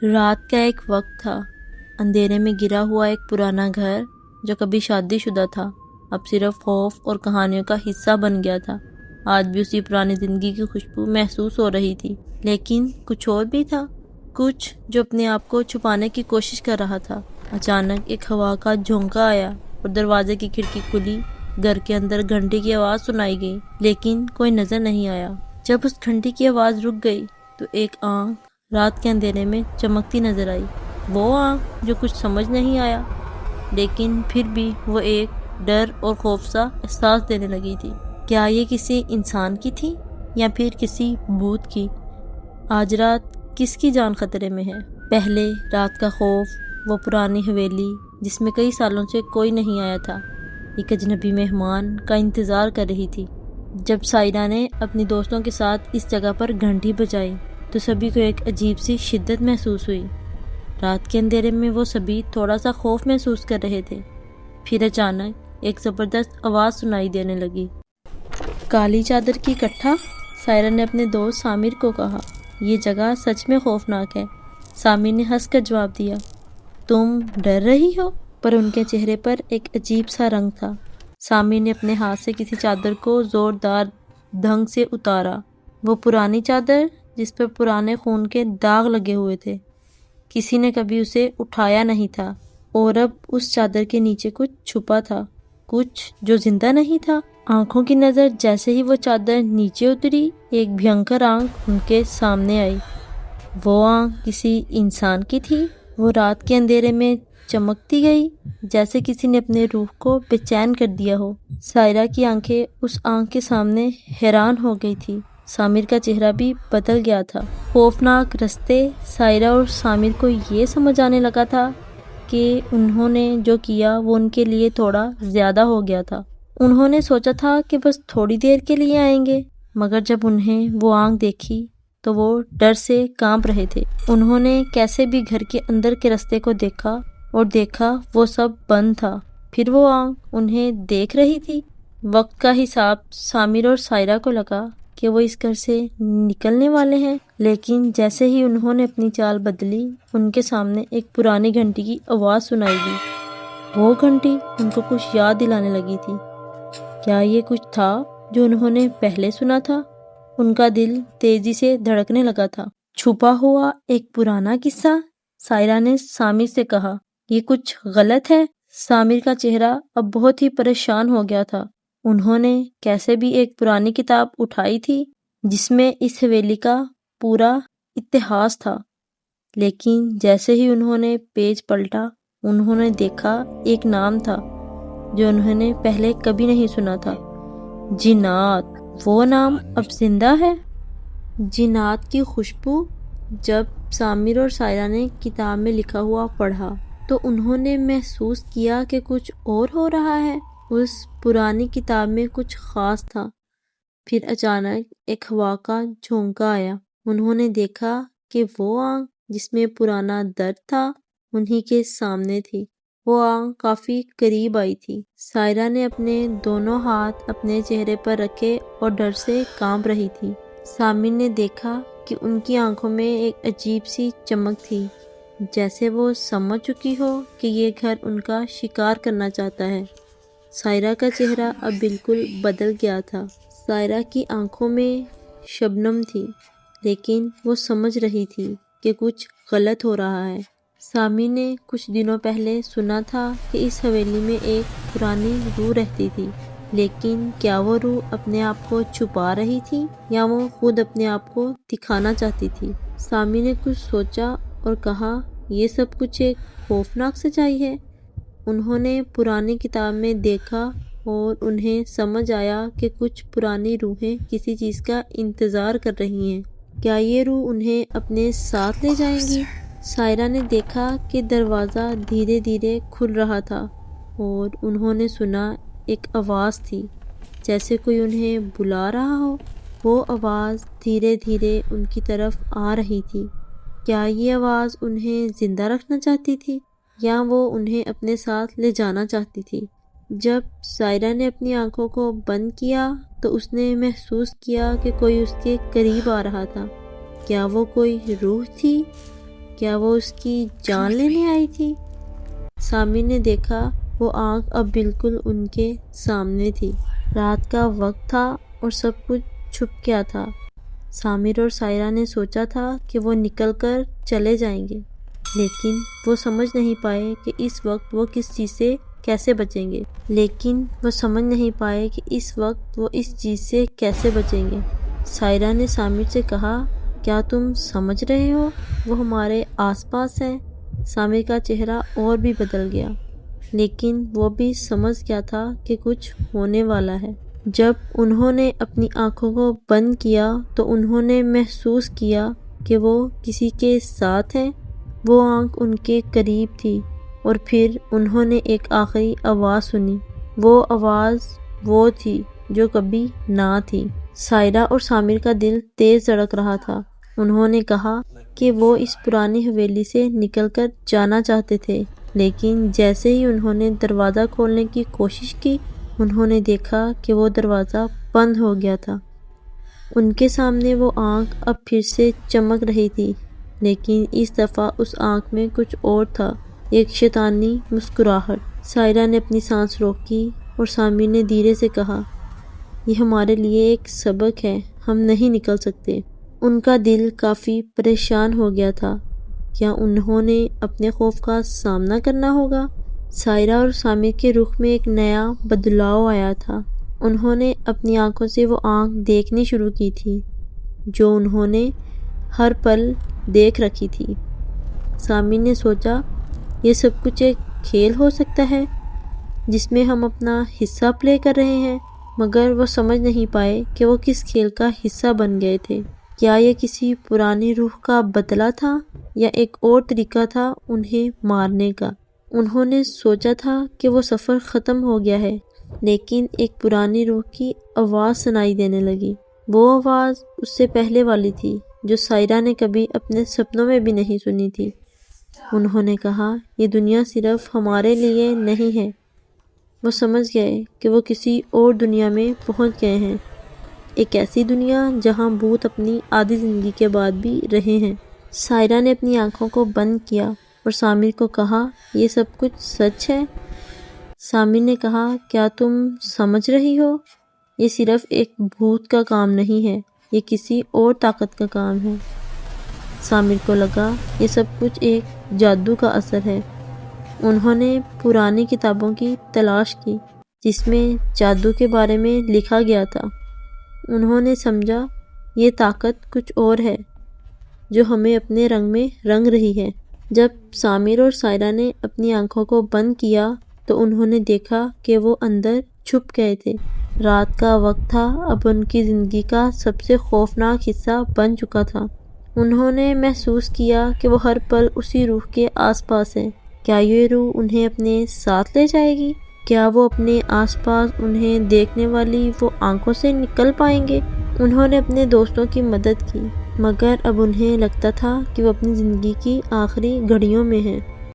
رات کا ایک وقت تھا۔ اندھیرے میں گرا ہوا ایک پرانا گھر جو کبھی شادی شدہ تھا اب صرف خوف اور کہانیوں کا حصہ بن گیا تھا۔ آج بھی اسی پرانی زندگی کی خوشبو محسوس ہو رہی تھی، لیکن کچھ اور بھی تھا، کچھ جو اپنے آپ کو چھپانے کی کوشش کر رہا تھا۔ اچانک ایک ہوا کا جھونکا آیا اور دروازے کی کھڑکی کھلی۔ گھر کے اندر گھنٹی کی آواز سنائی گئی، لیکن کوئی نظر نہیں آیا۔ جب اس گھنٹی کی آواز رک گئی تو ایک آنکھ رات کے اندھیرے میں چمکتی نظر آئی۔ وہ آنکھ جو کچھ سمجھ نہیں آیا، لیکن پھر بھی وہ ایک ڈر اور خوف سا احساس دینے لگی تھی۔ کیا یہ کسی انسان کی تھی یا پھر کسی بھوت کی؟ آج رات کس کی جان خطرے میں ہے؟ پہلے رات کا خوف، وہ پرانی حویلی جس میں کئی سالوں سے کوئی نہیں آیا تھا، ایک اجنبی مہمان کا انتظار کر رہی تھی۔ جب سائرہ نے اپنی دوستوں کے ساتھ اس جگہ پر گھنٹی بجائی تو سبھی کو ایک عجیب سی شدت محسوس ہوئی۔ رات کے اندھیرے میں وہ سبھی تھوڑا سا خوف محسوس کر رہے تھے۔ پھر اچانک ایک زبردست آواز سنائی دینے لگی۔ کالی چادر کی کٹھا؟ سائرہ نے اپنے دوست سامر کو کہا۔ یہ جگہ سچ میں خوفناک ہے۔ سامر نے ہنس کر جواب دیا، تم ڈر رہی ہو؟ پر ان کے چہرے پر ایک عجیب سا رنگ تھا۔ سامر نے اپنے ہاتھ سے کسی چادر کو زوردار ڈھنگ سے اتارا۔ وہ پرانی چادر جس پر پرانے خون کے داغ لگے ہوئے تھے، کسی نے کبھی اسے اٹھایا نہیں تھا، اور اب اس چادر کے نیچے کچھ چھپا تھا، کچھ جو زندہ نہیں تھا۔ آنکھوں کی نظر جیسے ہی وہ چادر نیچے اتری، ایک بھینکر آنکھ ان کے سامنے آئی۔ وہ آنکھ کسی انسان کی تھی۔ وہ رات کے اندھیرے میں چمکتی گئی جیسے کسی نے اپنے روح کو بے چین کر دیا ہو۔ سائرہ کی آنکھیں اس آنکھ کے سامنے حیران ہو گئی تھی۔ سامر کا چہرہ بھی بدل گیا تھا۔ خوفناک رستے سائرہ اور سامر کو یہ سمجھ آنے لگا تھا کہ انہوں نے جو کیا وہ ان کے لیے تھوڑا زیادہ ہو گیا تھا۔ انہوں نے سوچا تھا کہ بس تھوڑی دیر کے لیے آئیں گے، مگر جب انہیں وہ آنکھ دیکھی تو وہ ڈر سے کانپ رہے تھے۔ انہوں نے کیسے بھی گھر کے اندر کے رستے کو دیکھا اور دیکھا وہ سب بند تھا۔ پھر وہ آنکھ انہیں دیکھ رہی تھی۔ وقت کا حساب سامر اور سائرہ کو لگا کہ وہ اس گھر سے نکلنے والے ہیں، لیکن جیسے ہی انہوں نے اپنی چال بدلی، ان کے سامنے ایک پرانی گھنٹی کی آواز سنائی دی۔ وہ گھنٹی ان کو کچھ یاد دلانے لگی تھی۔ کیا یہ کچھ تھا جو انہوں نے پہلے سنا تھا؟ ان کا دل تیزی سے دھڑکنے لگا تھا۔ چھپا ہوا ایک پرانا قصہ؟ سائرہ نے سامر سے کہا، یہ کچھ غلط ہے؟ سامر کا چہرہ اب بہت ہی پریشان ہو گیا تھا۔ انہوں نے کیسے بھی ایک پرانی کتاب اٹھائی تھی جس میں اس حویلی کا پورا اتہاس تھا، لیکن جیسے ہی انہوں نے پیج پلٹا، انہوں نے دیکھا ایک نام تھا جو انہوں نے پہلے کبھی نہیں سنا تھا، جنات۔ وہ نام اب زندہ ہے، جنات کی خوشبو۔ جب سامر اور سائرہ نے کتاب میں لکھا ہوا پڑھا تو انہوں نے محسوس کیا کہ کچھ اور ہو رہا ہے۔ اس پرانی کتاب میں کچھ خاص تھا۔ پھر اچانک ایک ہوا کا جھونکا آیا۔ انہوں نے دیکھا کہ وہ آنکھ جس میں پرانا درد تھا انہی کے سامنے تھی۔ وہ آنکھ کافی قریب آئی تھی۔ سائرہ نے اپنے دونوں ہاتھ اپنے چہرے پر رکھے اور ڈر سے کانپ رہی تھی۔ سامر نے دیکھا کہ ان کی آنکھوں میں ایک عجیب سی چمک تھی، جیسے وہ سمجھ چکی ہو کہ یہ گھر ان کا شکار کرنا چاہتا ہے۔ سائرہ کا چہرہ اب بالکل بدل گیا تھا۔ سائرہ کی آنکھوں میں شبنم تھی، لیکن وہ سمجھ رہی تھی کہ کچھ غلط ہو رہا ہے۔ سامر نے کچھ دنوں پہلے سنا تھا کہ اس حویلی میں ایک پرانی روح رہتی تھی، لیکن کیا وہ روح اپنے آپ کو چھپا رہی تھی یا وہ خود اپنے آپ کو دکھانا چاہتی تھی؟ سامر نے کچھ سوچا اور کہا، یہ سب کچھ ایک خوفناک سچائی ہے۔ انہوں نے پرانی کتاب میں دیکھا اور انہیں سمجھ آیا کہ کچھ پرانی روحیں کسی چیز کا انتظار کر رہی ہیں۔ کیا یہ روح انہیں اپنے ساتھ لے جائیں گی؟ سائرہ نے دیکھا کہ دروازہ دھیرے دھیرے کھل رہا تھا اور انہوں نے سنا ایک آواز تھی، جیسے کوئی انہیں بلا رہا ہو۔ وہ آواز دھیرے دھیرے ان کی طرف آ رہی تھی۔ کیا یہ آواز انہیں زندہ رکھنا چاہتی تھی یا وہ انہیں اپنے ساتھ لے جانا چاہتی تھی؟ جب سائرہ نے اپنی آنکھوں کو بند کیا تو اس نے محسوس کیا کہ کوئی اس کے قریب آ رہا تھا۔ کیا وہ کوئی روح تھی؟ کیا وہ اس کی جان لینے آئی تھی؟ سامر نے دیکھا وہ آنکھ اب بالکل ان کے سامنے تھی۔ رات کا وقت تھا اور سب کچھ چھپ گیا تھا۔ سامر اور سائرہ نے سوچا تھا کہ وہ نکل کر چلے جائیں گے، لیکن وہ سمجھ نہیں پائے کہ اس وقت وہ کس چیز سے کیسے بچیں گے۔ سائرہ نے سامر سے کہا، کیا تم سمجھ رہے ہو؟ وہ ہمارے آس پاس ہے۔ سامر کا چہرہ اور بھی بدل گیا، لیکن وہ بھی سمجھ گیا تھا کہ کچھ ہونے والا ہے۔ جب انہوں نے اپنی آنکھوں کو بند کیا تو انہوں نے محسوس کیا کہ وہ کسی کے ساتھ ہیں۔ وہ آنکھ ان کے قریب تھی اور پھر انہوں نے ایک آخری آواز سنی۔ وہ آواز وہ تھی جو کبھی نہ تھی۔ سائرہ اور سامر کا دل تیز دھڑک رہا تھا۔ انہوں نے کہا کہ وہ اس پرانی حویلی سے نکل کر جانا چاہتے تھے، لیکن جیسے ہی انہوں نے دروازہ کھولنے کی کوشش کی، انہوں نے دیکھا کہ وہ دروازہ بند ہو گیا تھا۔ ان کے سامنے وہ آنکھ اب پھر سے چمک رہی تھی، لیکن اس دفعہ اس آنکھ میں کچھ اور تھا، ایک شیطانی مسکراہٹ۔ سائرہ نے اپنی سانس روکی اور سامر نے دھیرے سے کہا، یہ ہمارے لیے ایک سبق ہے، ہم نہیں نکل سکتے۔ ان کا دل کافی پریشان ہو گیا تھا۔ کیا انہوں نے اپنے خوف کا سامنا کرنا ہوگا؟ سائرہ اور سامر کے رخ میں ایک نیا بدلاؤ آیا تھا۔ انہوں نے اپنی آنکھوں سے وہ آنکھ دیکھنی شروع کی تھی جو انہوں نے ہر پل دیکھ رکھی تھی۔ سامر نے سوچا، یہ سب کچھ ایک کھیل ہو سکتا ہے جس میں ہم اپنا حصہ پلے کر رہے ہیں، مگر وہ سمجھ نہیں پائے کہ وہ کس کھیل کا حصہ بن گئے تھے۔ کیا یہ کسی پرانی روح کا بدلہ تھا یا ایک اور طریقہ تھا انہیں مارنے کا؟ انہوں نے سوچا تھا کہ وہ سفر ختم ہو گیا ہے، لیکن ایک پرانی روح کی آواز سنائی دینے لگی۔ وہ آواز اس سے پہلے والی تھی جو سائرہ نے کبھی اپنے سپنوں میں بھی نہیں سنی تھی۔ انہوں نے کہا، یہ دنیا صرف ہمارے لیے نہیں ہے۔ وہ سمجھ گئے کہ وہ کسی اور دنیا میں پہنچ گئے ہیں، ایک ایسی دنیا جہاں بھوت اپنی آدھی زندگی کے بعد بھی رہے ہیں۔ سائرہ نے اپنی آنکھوں کو بند کیا اور سامر کو کہا، یہ سب کچھ سچ ہے؟ سامر نے کہا، کیا تم سمجھ رہی ہو؟ یہ صرف ایک بھوت کا کام نہیں ہے، یہ کسی اور طاقت کا کام ہے۔ سامر کو لگا یہ سب کچھ ایک جادو کا اثر ہے۔ انہوں نے پرانی کتابوں کی تلاش کی جس میں جادو کے بارے میں لکھا گیا تھا۔ انہوں نے سمجھا یہ طاقت کچھ اور ہے جو ہمیں اپنے رنگ میں رنگ رہی ہے۔ جب سامر اور سائرہ نے اپنی آنکھوں کو بند کیا تو انہوں نے دیکھا کہ وہ اندر چھپ گئے تھے۔ رات کا وقت تھا، اب ان کی زندگی کا سب سے خوفناک حصہ بن چکا تھا۔ انہوں نے محسوس کیا کہ وہ ہر پل اسی روح کے آس پاس ہے۔ کیا یہ روح انہیں اپنے ساتھ لے جائے گی؟ کیا وہ اپنے آس پاس انہیں دیکھنے والی وہ آنکھوں سے نکل پائیں گے؟ انہوں نے اپنے دوستوں کی مدد کی، مگر اب انہیں لگتا تھا کہ وہ اپنی زندگی کی آخری گھڑیوں میں ہیں۔